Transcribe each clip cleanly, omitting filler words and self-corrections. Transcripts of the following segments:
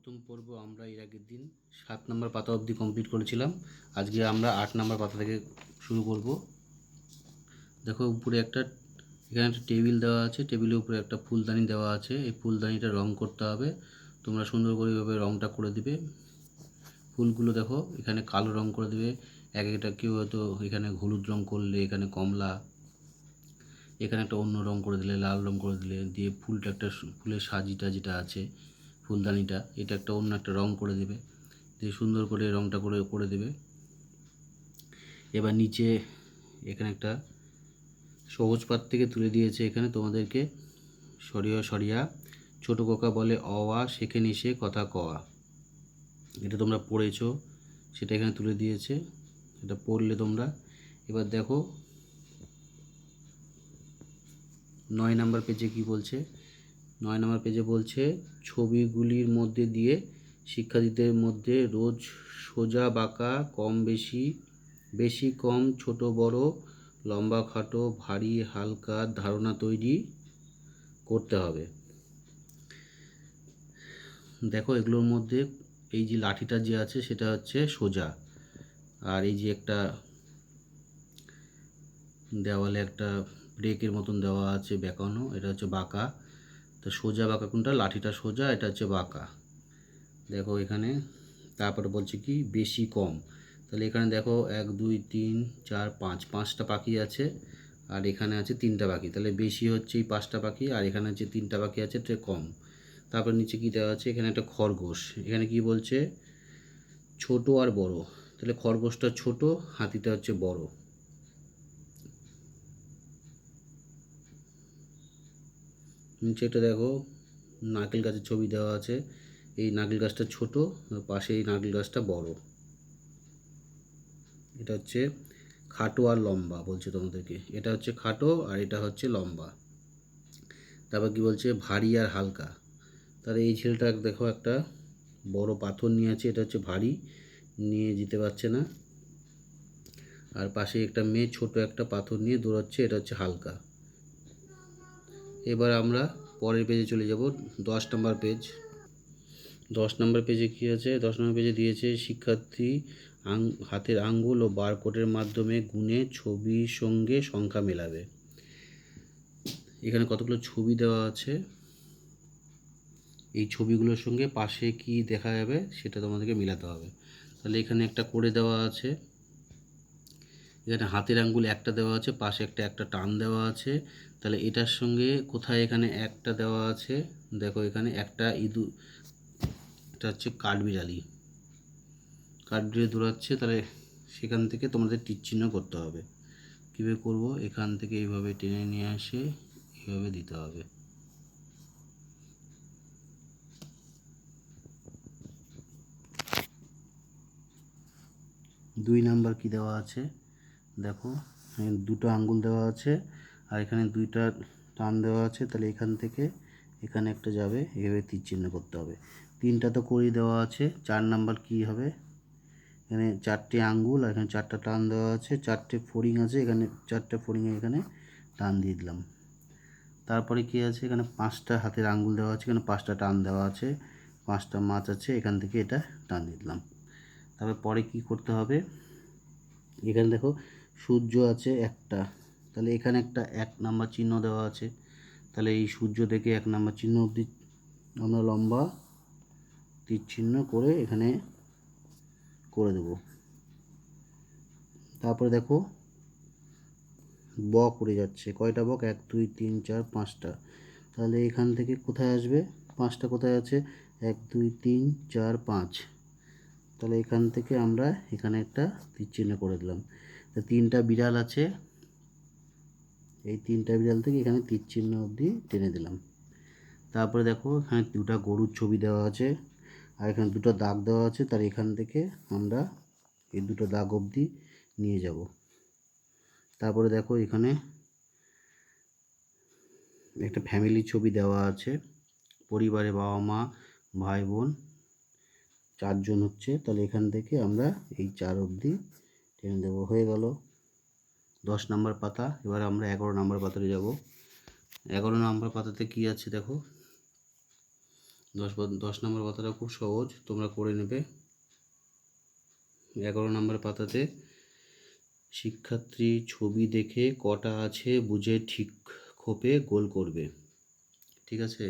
প্রথম পর্ব আমরা এর আগের দিন 7 নম্বর পাতা অবধি কমপ্লিট করেছিলাম। আজকে আমরা 8 নম্বর পাতা থেকে শুরু করব। দেখো উপরে এখানে একটা টেবিল দেওয়া আছে, টেবিলের উপরে একটা ফুলদানি দেওয়া আছে। এই ফুলদানিটা রং করতে হবে, তোমরা সুন্দর করে এইভাবে রংটা করে দিবে। ফুলগুলো দেখো এখানে কালো রং করে দিবে, এক একটা কেউ হয়তো এখানে হলুদ রং করলে, এখানে কমলা, এখানে একটা অন্য রং করে দিলে, লাল রং করে দিলে, দিয়ে ফুলটা একটা ফুলের সাজিটা যেটা আছে ফুলদানিটা, এটা একটা অন্য একটা রং করে দেবে, দিয়ে সুন্দর করে রংটা করে দেবে। এবার নিচে এখানে একটা সবুজ পাত থেকে তুলে দিয়েছে, এখানে তোমাদেরকে সরিয়া সরিয়া ছোটো কোকা বলে অ আ শেখে নিশে কথা কওয়া, এটা তোমরা পড়েছো, সেটা এখানে তুলে দিয়েছে, এটা পড়লে তোমরা। এবার দেখো 9 নম্বর পেজে কি বলছে। 9 নম্বর পেজে বলছে, ছবিগুলির মধ্যে দিয়ে শিক্ষার্থীদের মধ্যে রোজ সোজা বাঁকা কম বেশি, বেশি কম, ছোট বড়, লম্বা খাটো, ভারী হালকা ধারণা তৈরি করতে হবে। দেখো এগুলোর মধ্যে এই যে লাঠিটা যে আছে সেটা হচ্ছে সোজা, আর এই যে একটা দেওয়ালে একটা ব্রেকের মতন দেওয়া আছে বেঁকানো, এটা হচ্ছে বাঁকা। তো সোজা বাঁকা কোনটা? লাঠিটা সোজা, এটা হচ্ছে বাঁকা। দেখো এখানে তারপরে বলছে কি বেশি কম, তাহলে এখানে দেখো 1 2 3 4 5, 5টা পাখি আছে, আর এখানে আছে 3টা পাখি, তাহলে বেশি হচ্ছে এই 5টা পাখি, আর এখানে হচ্ছে 3টা পাখি আছে, এটা কম। তারপর নিচে কি দেওয়া আছে, এখানে একটা খরগোশ, এখানে কি বলছে ছোট আর বড়, তাহলে খরগোশটা ছোট, হাতিটা হচ্ছে বড়। নিচে এটা দেখো নারকেল গাছের ছবি দেওয়া আছে, এই নারকেল গাছটা ছোট, পাশে এই নারকেল গাছটা বড়। এটা হচ্ছে খাটো আর লম্বা বলছে তোমাদেরকে, এটা হচ্ছে খাটো আর এটা হচ্ছে লম্বা। তারপর কি বলছে ভারী আর হালকা, তাহলে এই ছেলেটা দেখো একটা বড় পাথর নিয়ে আছে, এটা হচ্ছে ভারী, নিয়ে যেতে পারছে না, আর পাশে একটা মেয়ে ছোট একটা পাথর নিয়ে দৌড়াচ্ছে, এটা হচ্ছে হালকা। এবার আমরা পরের পেজে চলে যাব, 10 নম্বর পেজ। 10 নম্বর পেজে কী আছে, 10 নম্বর পেজে দিয়েছে শিক্ষার্থী হাতের আঙ্গুল ও বারকোডের মাধ্যমে গুণে ছবির সঙ্গে সংখ্যা মেলাবে। এখানে কতগুলো ছবি দেওয়া আছে, এই ছবিগুলোর সঙ্গে পাশে কি দেখা যাবে সেটা তোমাদেরকে মেলাতে হবে। তাহলে এখানে একটা করে দেওয়া আছে, এখানে হাতের আঙ্গুল একটা দেওয়া আছে, পাশে একটা টান দেওয়া আছে, তাহলে এটার সঙ্গে কোথায় এখানে একটা দেওয়া আছে, দেখো এখানে একটা ইঁদুর, এটা হচ্ছে কাঠবিড়ালি দৌড়াচ্ছে, তাহলে সেখান থেকে তোমাদের তীর চিহ্ন করতে হবে। কীভাবে করবো, এখান থেকে এইভাবে টেনে নিয়ে আসে এইভাবে দিতে হবে। দুই নাম্বার কি দেওয়া আছে দেখো, দুটো আঙ্গুল দেওয়া আছে, আর এখানে দুইটা টান দেওয়া আছে, তাহলে এখান থেকে এখানে একটা যাবে, এইভাবে তীর চিহ্ন করতে হবে। 3টা তো করেই দেওয়া আছে। 4 নাম্বার কি হবে, এখানে 4টে আঙ্গুল আর এখানে 4টা টান দেওয়া আছে, 4টে ফড়িং আছে, এখানে 4টে ফড়িংয়ে এখানে টান দিয়ে দিলাম। তারপরে কি আছে, এখানে 5টা হাতের আঙ্গুল দেওয়া আছে, এখানে 5টা টান দেওয়া আছে, 5টা মাছ আছে, এখান থেকে এটা টান দিয়ে দিলাম। তারপর পরে কি করতে হবে, এখানে দেখো সূর্য আছে একটা, তাহলে এখানে একটা 1 নাম্বার চিহ্ন দেওয়া আছে, তাহলে এই সূর্য থেকে 1 নাম্বার চিহ্ন অবধি আমরা লম্বা তীর চিহ্ন করে এখানে করে দেব। তারপরে দেখো বক উড়ে যাচ্ছে, কয়টা বক, 1 2 3 4 5টা, তাহলে এখান থেকে কোথায় আসবে, 5টা কোথায় আছে, 1 2 3 4 5, তাহলে এখান থেকে আমরা এখানে একটা তীর চিহ্ন করে দিলাম। তো 3টা বিড়াল আছে, এই 3টা বিড়াল থেকে এখানে তীর চিহ্ন অবধি টেনে দিলাম। তারপরে দেখো এখানে 2টা গরুর ছবি দেওয়া আছে, আর এখানে 2টো দাগ দেওয়া আছে, তার এখান থেকে আমরা এই 2টো দাগ অবধি নিয়ে যাব। তারপরে দেখো এখানে একটা ফ্যামিলির ছবি দেওয়া আছে, পরিবারে বাবা মা ভাই বোন 4 জন হচ্ছে, তাহলে এখান থেকে আমরা এই 4 অবধি টেনে দেবো। হয়ে গেল 10 নম্বর পাতা। এবার আমরা 11 নম্বর পাতাতে যাব। 11 নম্বর পাতাতে কি আছে দেখো, দশ নম্বর পাতাটা খুব সহজ, তোমরা করে নেবে। 11 নম্বর পাতাতে শিক্ষার্থী ছবি দেখে কটা আছে বুঝে ঠিক খোপে গোল করবে। ঠিক আছে,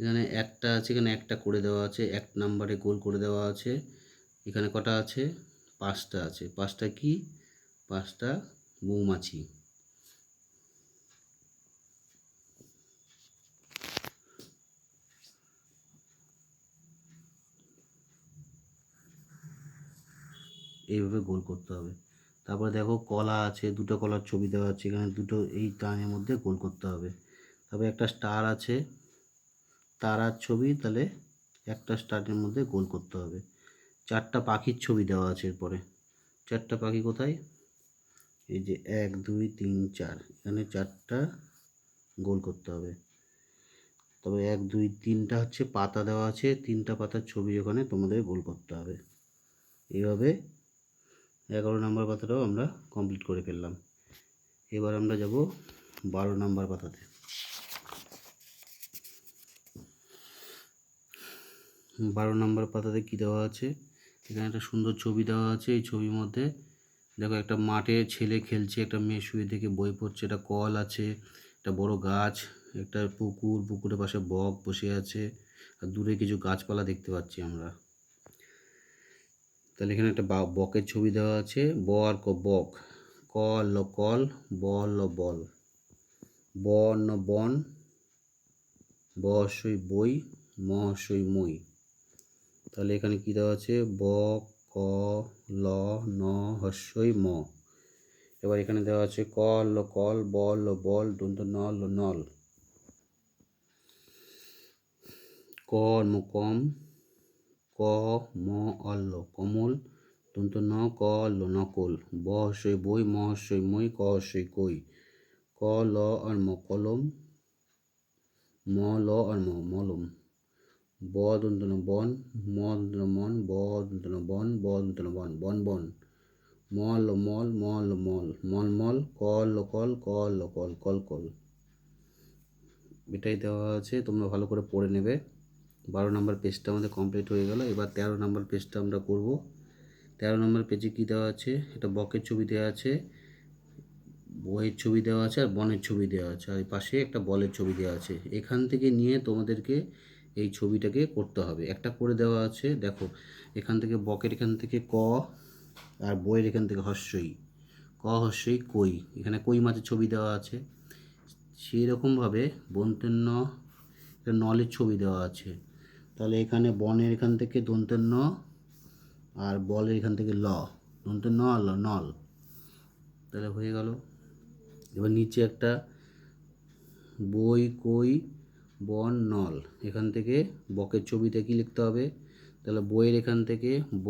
এখানে একটা আছে, এখানে একটা করে দেওয়া আছে, 1 নম্বরে গোল করে দেওয়া আছে। এখানে কটা আছে? 5টা আছে। 5টা কি? 5টা মৌমাছি। এইভাবে গোল করতে হবে। তারপরে দেখো কলা আছে, 2টো কলার ছবি দেওয়া আছে, এখানে দুটো এই টানের মধ্যে গোল করতে হবে। তারপরে একটা স্টার আছে, তারার ছবি, তাহলে একটা স্টারের মধ্যে গোল করতে হবে। 4টা পাখির ছবি দেওয়া আছে এরপরে। 4টা পাখি কোথায়? এই যে 1 2 3 4, এখানে 4টা গোল করতে হবে। তবে 1 2 3টা হচ্ছে পাতা দেওয়া আছে, 3টা পাতার ছবি ওখানে তোমাদের গোল করতে হবে। এইভাবে 11 নম্বর পাতাটাও আমরা কমপ্লিট করে ফেললাম। এবার আমরা যাব 12 নম্বর পাতাতে। 12 নম্বর পাতাতে কী দেওয়া আছে? এখানে একটা সুন্দর ছবি দেওয়া আছে। এই ছবির মধ্যে দেখো একটা মাঠে ছেলে খেলছে, একটা মেয়ে শুয়ে থেকে বই পড়ছে, একটা কল আছে, একটা বড় গাছ, একটা পুকুর, পুকুরের পাশে বক বসে আছে, আর দূরে কিছু গাছপালা দেখতে পাচ্ছি আমরা। তাহলে এখানে একটা বকের ছবি দেওয়া আছে। ব আর ক, বক। ক ল কল, বল ল বল, ব ন বন, ব হস্যই বই, ম হস্যই মই। তাহলে এখানে কি দেওয়া আছে? ব ক ল ন হস্যই ম। এবার এখানে দেওয়া আছে ক ল কল, বল ল বল, দন্ত ন ল নল, ক ম কম, ক ম অল কমল, দন্ত ন ক ল নকল, ব হস্যই বই, ম হস্যই মই, ক হস্যই কই, ক ল আর ম কলম, ম ল আর ম মলম, ব দন্ত ন বন, ম দন্ত ন মন, ব দন্ত ন বন, ব দন্ত ন বন, বন বন, ম ল মল, ম ল মল, মল মল, ক ল কল, ক ল কল, কল কল। এটাই দেওয়া আছে, তোমরা ভালো করে পড়ে নেবে। 12 নম্বর পেজটা আমাদের কমপ্লিট হয়ে গেল। এবার 13 নম্বর পেজটা আমরা করব। 13 নম্বর পেজে কী দেওয়া আছে? একটা বকের ছবি দেওয়া আছে, বইয়ের ছবি দেওয়া আছে, আর বনের ছবি দেওয়া আছে, আর পাশে একটা বলের ছবি দেওয়া আছে। এখান থেকে নিয়ে তোমাদেরকে এই ছবিটাকে করতে হবে। একটা করে দেওয়া আছে, দেখো এখান থেকে বকের এখান থেকে ক, আর বইয়ের এখান থেকে হস্যই, ক হস্যই কই, এখানে কই মাছের ছবি দেওয়া আছে। সেই রকমভাবে বন্তের ন, নলের ছবি দেওয়া আছে। তাহলে এখানে বনের এখান থেকে দন্তের ন, আর বলের এখান থেকে ল, দন্তের ন ল নল। তাহলে হয়ে গেল। এবার নিচে একটা বই কই বন নল, এখান থেকে বকের ছবিতে কী লিখতে হবে? তাহলে বইয়ের এখান থেকে ব,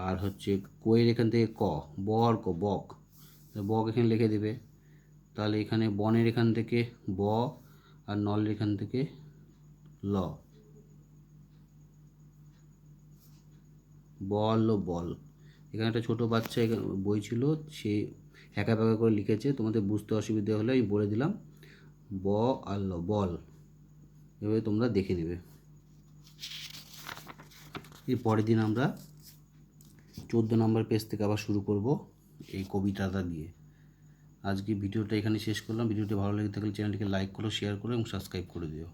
আর হচ্ছে কইয়ের এখান থেকে ক, ব আর ক, বক, বক এখানে লিখে দেবে। তাহলে এখানে বনের এখান থেকে ব, আর নলের এখান থেকে ল, বল ও বল। এখানে একটা ছোটো বাচ্চা বই ছিল, সে একা একা করে লিখেছে, তোমাদের বুঝতে অসুবিধা হলে আমি বলে দিলাম, ব আর ল, বল। এভাবে তোমরা দেখে নেবে। এর পরের দিন আমরা 14 নম্বর পেজ থেকে আবার শুরু করব এই কবিতাটা দিয়ে। আজকে ভিডিওটা এখানে শেষ করলাম। ভিডিওটি ভালো লেগে থাকলে চ্যানেলটিকে লাইক করো, শেয়ার করো এবং সাবস্ক্রাইব করে দিও।